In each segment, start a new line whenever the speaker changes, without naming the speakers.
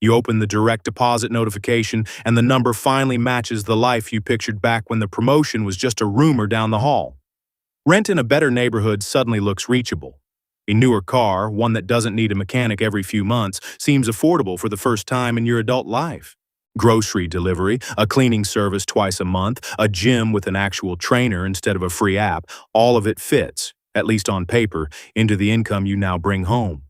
You open the direct deposit notification, and the number finally matches the life you pictured back when the promotion was just a rumor down the hall. Rent in a better neighborhood suddenly looks reachable. A newer car, one that doesn't need a mechanic every few months, seems affordable for the first time in your adult life. Grocery delivery, a cleaning service twice a month, a gym with an actual trainer instead of a free app, all of it fits, at least on paper, into the income you now bring home.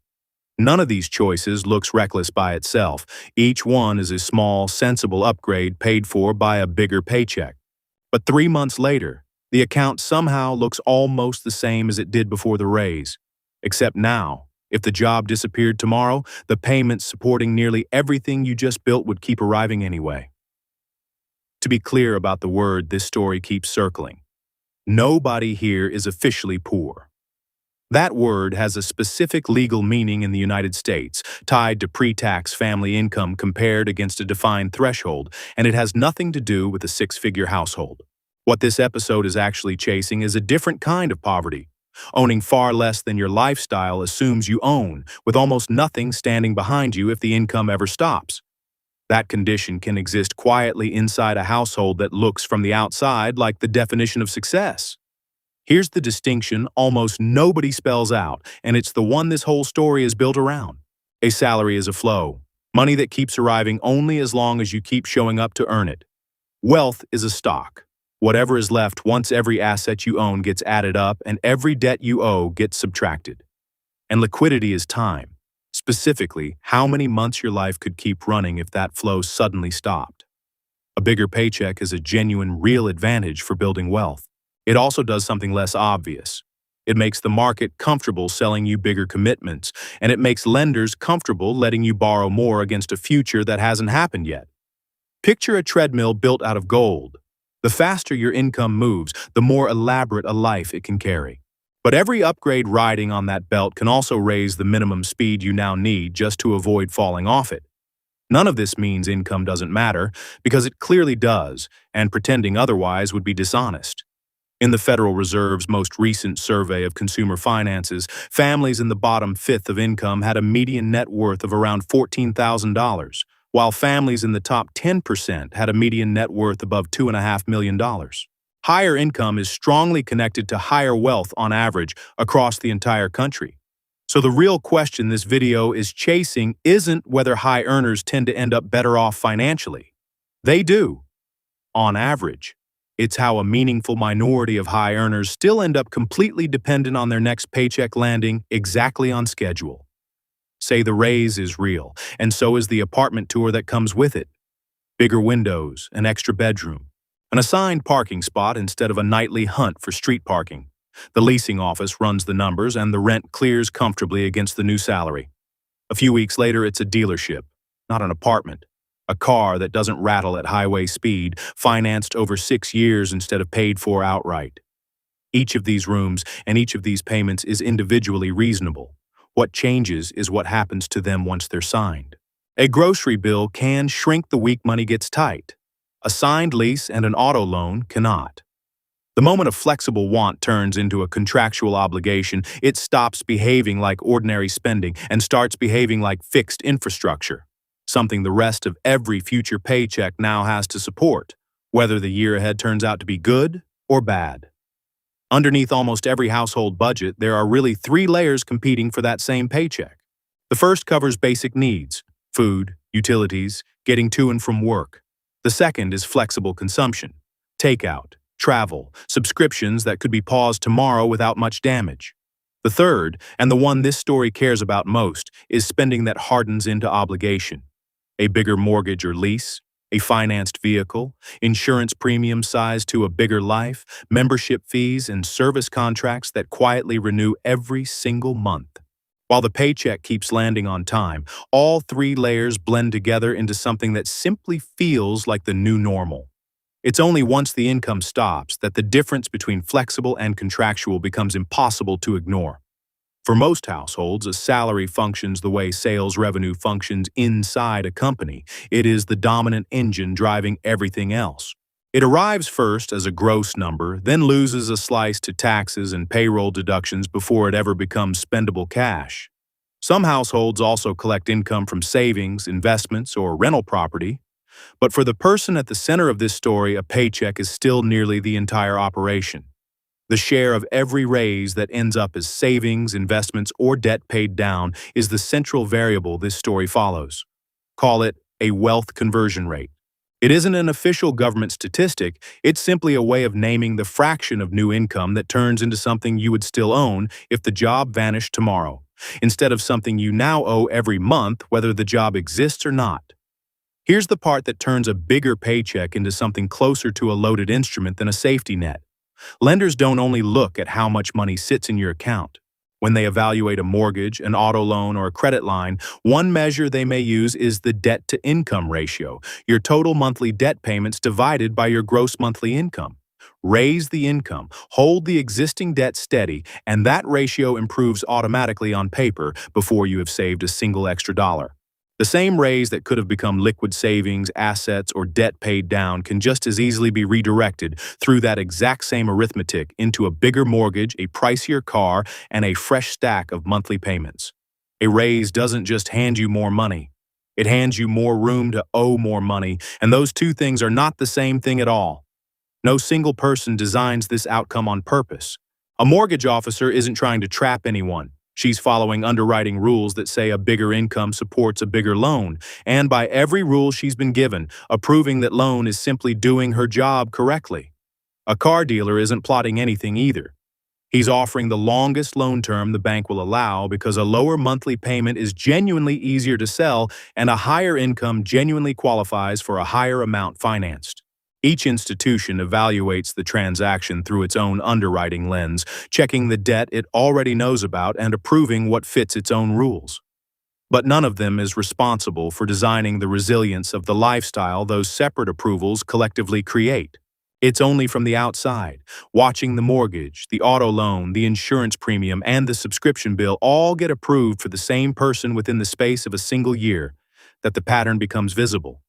None of these choices looks reckless by itself. Each one is a small, sensible upgrade paid for by a bigger paycheck. But 3 months later, the account somehow looks almost the same as it did before the raise. Except now, if the job disappeared tomorrow, the payments supporting nearly everything you just built would keep arriving anyway. To be clear about the word this story keeps circling, nobody here is officially poor. That word has a specific legal meaning in the United States, tied to pre-tax family income compared against a defined threshold, and it has nothing to do with a six-figure household. What this episode is actually chasing is a different kind of poverty. Owning far less than your lifestyle assumes you own, with almost nothing standing behind you if the income ever stops. That condition can exist quietly inside a household that looks from the outside like the definition of success. Here's the distinction almost nobody spells out, and it's the one this whole story is built around. A salary is a flow, money that keeps arriving only as long as you keep showing up to earn it. Wealth is a stock. Whatever is left once every asset you own gets added up and every debt you owe gets subtracted. And liquidity is time. Specifically, how many months your life could keep running if that flow suddenly stopped. A bigger paycheck is a genuine, real advantage for building wealth. It also does something less obvious. It makes the market comfortable selling you bigger commitments, and it makes lenders comfortable letting you borrow more against a future that hasn't happened yet. Picture a treadmill built out of gold. The faster your income moves, the more elaborate a life it can carry. But every upgrade riding on that belt can also raise the minimum speed you now need just to avoid falling off it. None of this means income doesn't matter, because it clearly does, and pretending otherwise would be dishonest. In the Federal Reserve's most recent survey of consumer finances, families in the bottom fifth of income had a median net worth of around $14,000, while families in the top 10% had a median net worth above $2.5 million. Higher income is strongly connected to higher wealth on average across the entire country. So the real question this video is chasing isn't whether high earners tend to end up better off financially. They do, on average. It's how a meaningful minority of high earners still end up completely dependent on their next paycheck landing exactly on schedule. Say the raise is real, and so is the apartment tour that comes with it. Bigger windows, an extra bedroom, an assigned parking spot instead of a nightly hunt for street parking. The leasing office runs the numbers and the rent clears comfortably against the new salary. A few weeks later, it's a dealership, not an apartment. A car that doesn't rattle at highway speed, financed over 6 years instead of paid for outright. Each of these rooms and each of these payments is individually reasonable. What changes is what happens to them once they're signed. A grocery bill can shrink the week money gets tight. A signed lease and an auto loan cannot. The moment a flexible want turns into a contractual obligation, it stops behaving like ordinary spending and starts behaving like fixed infrastructure. Something the rest of every future paycheck now has to support, whether the year ahead turns out to be good or bad. Underneath almost every household budget, there are really 3 layers competing for that same paycheck. The first covers basic needs: food, utilities, getting to and from work. The second is flexible consumption: takeout, travel, subscriptions that could be paused tomorrow without much damage. The third, and the one this story cares about most, is spending that hardens into obligation. A bigger mortgage or lease, a financed vehicle, insurance premium sized to a bigger life, membership fees, and service contracts that quietly renew every single month. While the paycheck keeps landing on time, all 3 layers blend together into something that simply feels like the new normal. It's only once the income stops that the difference between flexible and contractual becomes impossible to ignore. For most households, a salary functions the way sales revenue functions inside a company. It is the dominant engine driving everything else. It arrives first as a gross number, then loses a slice to taxes and payroll deductions before it ever becomes spendable cash. Some households also collect income from savings, investments, or rental property. But for the person at the center of this story, a paycheck is still nearly the entire operation. The share of every raise that ends up as savings, investments, or debt paid down is the central variable this story follows. Call it a wealth conversion rate. It isn't an official government statistic, it's simply a way of naming the fraction of new income that turns into something you would still own if the job vanished tomorrow, instead of something you now owe every month, whether the job exists or not. Here's the part that turns a bigger paycheck into something closer to a loaded instrument than a safety net. Lenders don't only look at how much money sits in your account. When they evaluate a mortgage, an auto loan, or a credit line, one measure they may use is the debt-to-income ratio, your total monthly debt payments divided by your gross monthly income. Raise the income, hold the existing debt steady, and that ratio improves automatically on paper before you have saved a single extra dollar. The same raise that could have become liquid savings, assets, or debt paid down can just as easily be redirected through that exact same arithmetic into a bigger mortgage, a pricier car, and a fresh stack of monthly payments. A raise doesn't just hand you more money. It hands you more room to owe more money, and those two things are not the same thing at all. No single person designs this outcome on purpose. A mortgage officer isn't trying to trap anyone. She's following underwriting rules that say a bigger income supports a bigger loan, and by every rule she's been given, approving that loan is simply doing her job correctly. A car dealer isn't plotting anything either. He's offering the longest loan term the bank will allow because a lower monthly payment is genuinely easier to sell and a higher income genuinely qualifies for a higher amount financed. Each institution evaluates the transaction through its own underwriting lens, checking the debt it already knows about and approving what fits its own rules. But none of them is responsible for designing the resilience of the lifestyle those separate approvals collectively create. It's only from the outside, watching the mortgage, the auto loan, the insurance premium, and the subscription bill all get approved for the same person within the space of a single year, that the pattern becomes visible.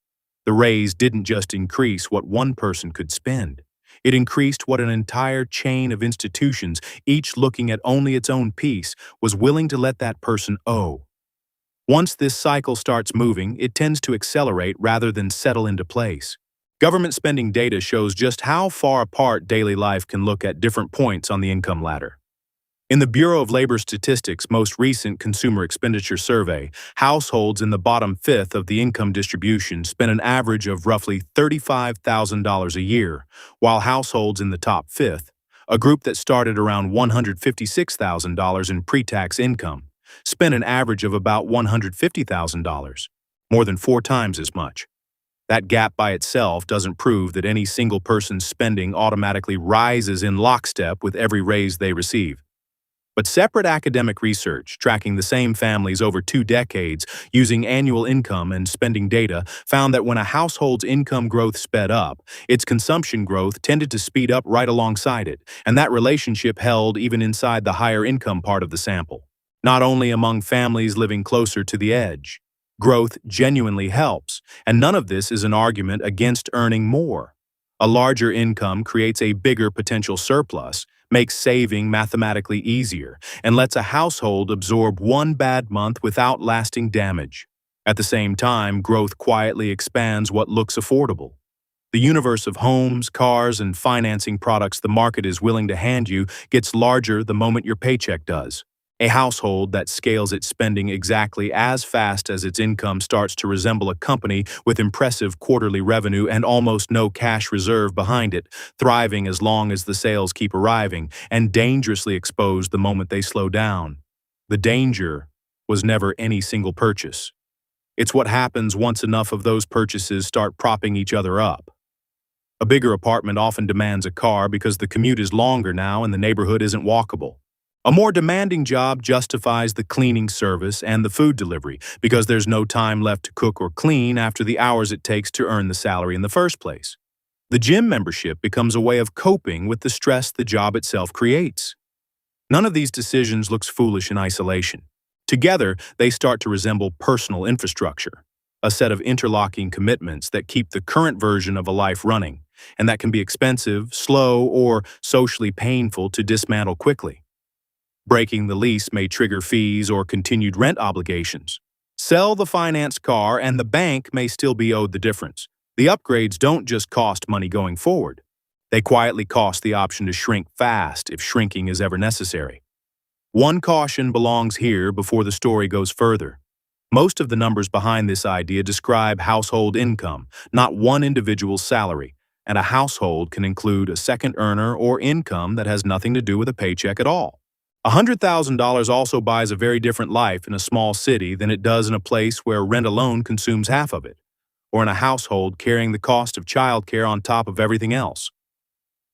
The raise didn't just increase what one person could spend. It increased what an entire chain of institutions, each looking at only its own piece, was willing to let that person owe. Once this cycle starts moving, it tends to accelerate rather than settle into place. Government spending data shows just how far apart daily life can look at different points on the income ladder. In the Bureau of Labor Statistics' most recent consumer expenditure survey, households in the bottom fifth of the income distribution spent an average of roughly $35,000 a year, while households in the top fifth, a group that started around $156,000 in pre-tax income, spent an average of about $150,000, more than 4 times as much. That gap by itself doesn't prove that any single person's spending automatically rises in lockstep with every raise they receive. But separate academic research, tracking the same families over 2 decades using annual income and spending data, found that when a household's income growth sped up, its consumption growth tended to speed up right alongside it, and that relationship held even inside the higher income part of the sample. Not only among families living closer to the edge. Growth genuinely helps, and none of this is an argument against earning more. A larger income creates a bigger potential surplus, makes saving mathematically easier, and lets a household absorb one bad month without lasting damage. At the same time, growth quietly expands what looks affordable. The universe of homes, cars, and financing products the market is willing to hand you gets larger the moment your paycheck does. A household that scales its spending exactly as fast as its income starts to resemble a company with impressive quarterly revenue and almost no cash reserve behind it, thriving as long as the sales keep arriving, and dangerously exposed the moment they slow down. The danger was never any single purchase. It's what happens once enough of those purchases start propping each other up. A bigger apartment often demands a car because the commute is longer now and the neighborhood isn't walkable. A more demanding job justifies the cleaning service and the food delivery because there's no time left to cook or clean after the hours it takes to earn the salary in the first place. The gym membership becomes a way of coping with the stress the job itself creates. None of these decisions looks foolish in isolation. Together, they start to resemble personal infrastructure, a set of interlocking commitments that keep the current version of a life running, and that can be expensive, slow, or socially painful to dismantle quickly. Breaking the lease may trigger fees or continued rent obligations. Sell the financed car and the bank may still be owed the difference. The upgrades don't just cost money going forward. They quietly cost the option to shrink fast if shrinking is ever necessary. One caution belongs here before the story goes further. Most of the numbers behind this idea describe household income, not one individual's salary, and a household can include a second earner or income that has nothing to do with a paycheck at all. $100,000 also buys a very different life in a small city than it does in a place where rent alone consumes half of it, or in a household carrying the cost of childcare on top of everything else.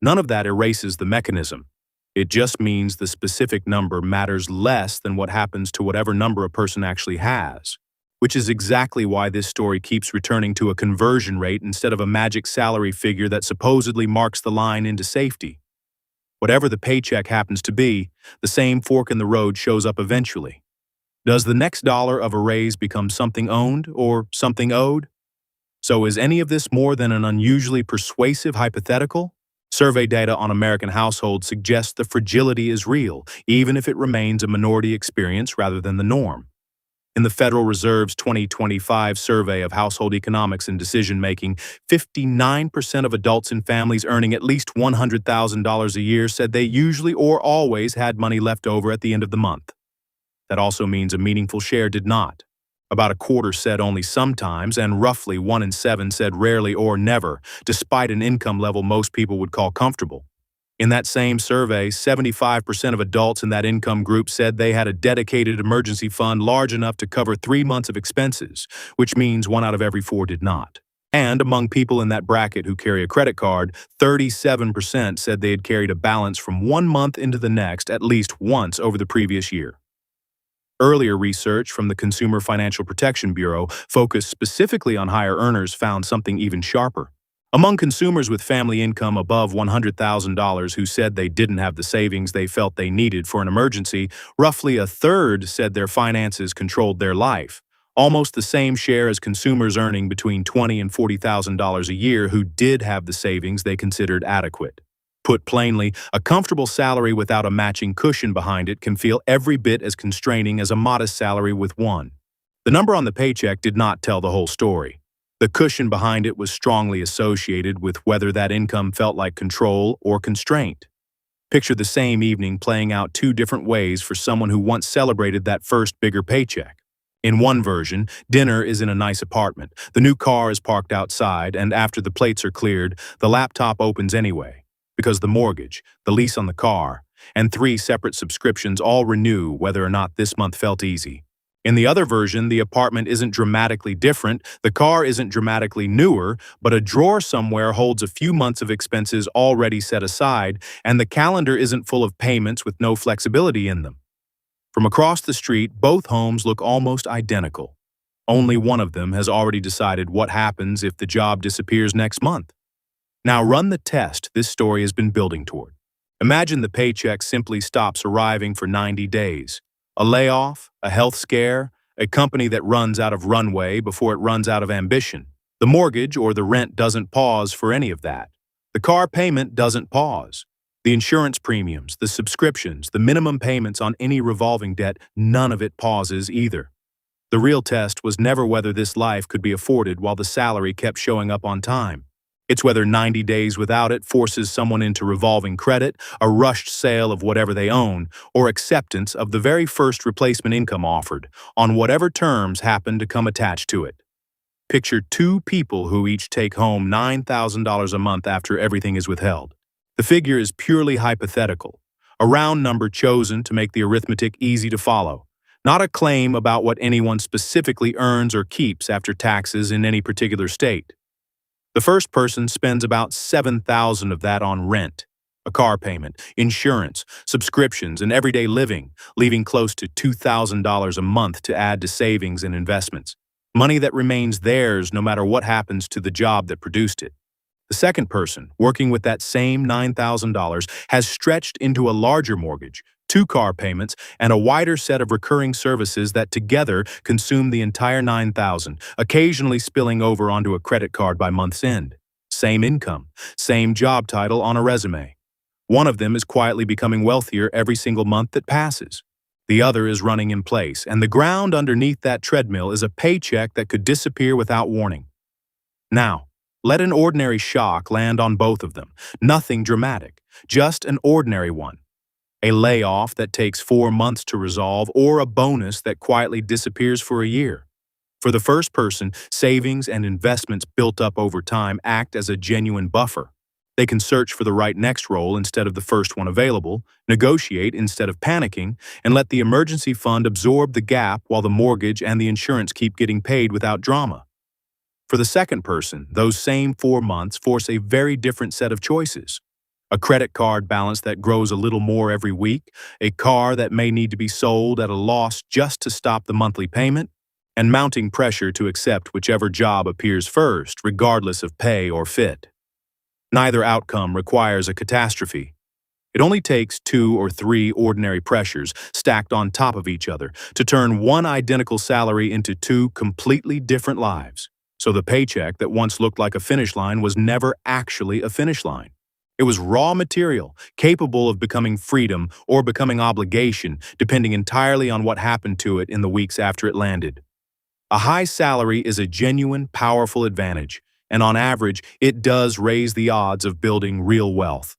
None of that erases the mechanism. It just means the specific number matters less than what happens to whatever number a person actually has, which is exactly why this story keeps returning to a conversion rate instead of a magic salary figure that supposedly marks the line into safety. Whatever the paycheck happens to be, the same fork in the road shows up eventually. Does the next dollar of a raise become something owned or something owed? So is any of this more than an unusually persuasive hypothetical? Survey data on American households suggests the fragility is real, even if it remains a minority experience rather than the norm. In the Federal Reserve's 2025 survey of household economics and decision-making, 59% of adults in families earning at least $100,000 a year said they usually or always had money left over at the end of the month. That also means a meaningful share did not. About a quarter said only sometimes, and roughly 1 in 7 said rarely or never, despite an income level most people would call comfortable. In that same survey, 75% of adults in that income group said they had a dedicated emergency fund large enough to cover 3 months of expenses, which means 1 out of every 4 did not. And among people in that bracket who carry a credit card, 37% said they had carried a balance from 1 month into the next at least once over the previous year. Earlier research from the Consumer Financial Protection Bureau, focused specifically on higher earners, found something even sharper. Among consumers with family income above $100,000 who said they didn't have the savings they felt they needed for an emergency, roughly a third said their finances controlled their life, almost the same share as consumers earning between $20,000 and $40,000 a year who did have the savings they considered adequate. Put plainly, a comfortable salary without a matching cushion behind it can feel every bit as constraining as a modest salary with one. The number on the paycheck did not tell the whole story. The cushion behind it was strongly associated with whether that income felt like control or constraint. Picture the same evening playing out 2 different ways for someone who once celebrated that first bigger paycheck. In one version, dinner is in a nice apartment, the new car is parked outside, and after the plates are cleared, the laptop opens anyway, because the mortgage, the lease on the car, and 3 separate subscriptions all renew whether or not this month felt easy. In the other version, the apartment isn't dramatically different, the car isn't dramatically newer, but a drawer somewhere holds a few months of expenses already set aside, and the calendar isn't full of payments with no flexibility in them. From across the street, both homes look almost identical. Only one of them has already decided what happens if the job disappears next month. Now run the test this story has been building toward. Imagine the paycheck simply stops arriving for 90 days. A layoff, a health scare, a company that runs out of runway before it runs out of ambition. The mortgage or the rent doesn't pause for any of that. The car payment doesn't pause. The insurance premiums, the subscriptions, the minimum payments on any revolving debt, none of it pauses either. The real test was never whether this life could be afforded while the salary kept showing up on time. It's whether 90 days without it forces someone into revolving credit, a rushed sale of whatever they own, or acceptance of the very first replacement income offered, on whatever terms happen to come attached to it. Picture 2 people who each take home $9,000 a month after everything is withheld. The figure is purely hypothetical, a round number chosen to make the arithmetic easy to follow, not a claim about what anyone specifically earns or keeps after taxes in any particular state. The first person spends about $7,000 of that on rent, a car payment, insurance, subscriptions, and everyday living, leaving close to $2,000 a month to add to savings and investments, money that remains theirs no matter what happens to the job that produced it. The second person, working with that same $9,000, has stretched into a larger mortgage, 2 car payments, and a wider set of recurring services that together consume the entire $9,000, occasionally spilling over onto a credit card by month's end. Same income, same job title on a resume. One of them is quietly becoming wealthier every single month that passes. The other is running in place, and the ground underneath that treadmill is a paycheck that could disappear without warning. Now, let an ordinary shock land on both of them. Nothing dramatic, just an ordinary one. A layoff that takes 4 months to resolve, or a bonus that quietly disappears for a year. For the first person, savings and investments built up over time act as a genuine buffer. They can search for the right next role instead of the first one available, negotiate instead of panicking, and let the emergency fund absorb the gap while the mortgage and the insurance keep getting paid without drama. For the second person, those same 4 months force a very different set of choices. A credit card balance that grows a little more every week, a car that may need to be sold at a loss just to stop the monthly payment, and mounting pressure to accept whichever job appears first, regardless of pay or fit. Neither outcome requires a catastrophe. It only takes 2 or 3 ordinary pressures stacked on top of each other to turn one identical salary into 2 completely different lives. So the paycheck that once looked like a finish line was never actually a finish line. It was raw material, capable of becoming freedom or becoming obligation, depending entirely on what happened to it in the weeks after it landed. A high salary is a genuine, powerful advantage, and on average, it does raise the odds of building real wealth.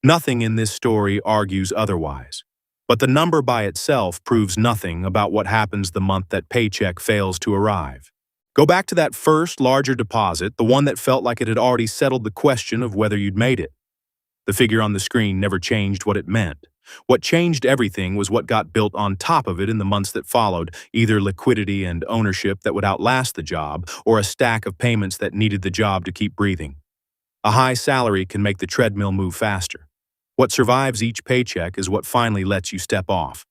Nothing in this story argues otherwise, but the number by itself proves nothing about what happens the month that paycheck fails to arrive. Go back to that first larger deposit, the one that felt like it had already settled the question of whether you'd made it. The figure on the screen never changed what it meant. What changed everything was what got built on top of it in the months that followed, either liquidity and ownership that would outlast the job, or a stack of payments that needed the job to keep breathing. A high salary can make the treadmill move faster. What survives each paycheck is what finally lets you step off.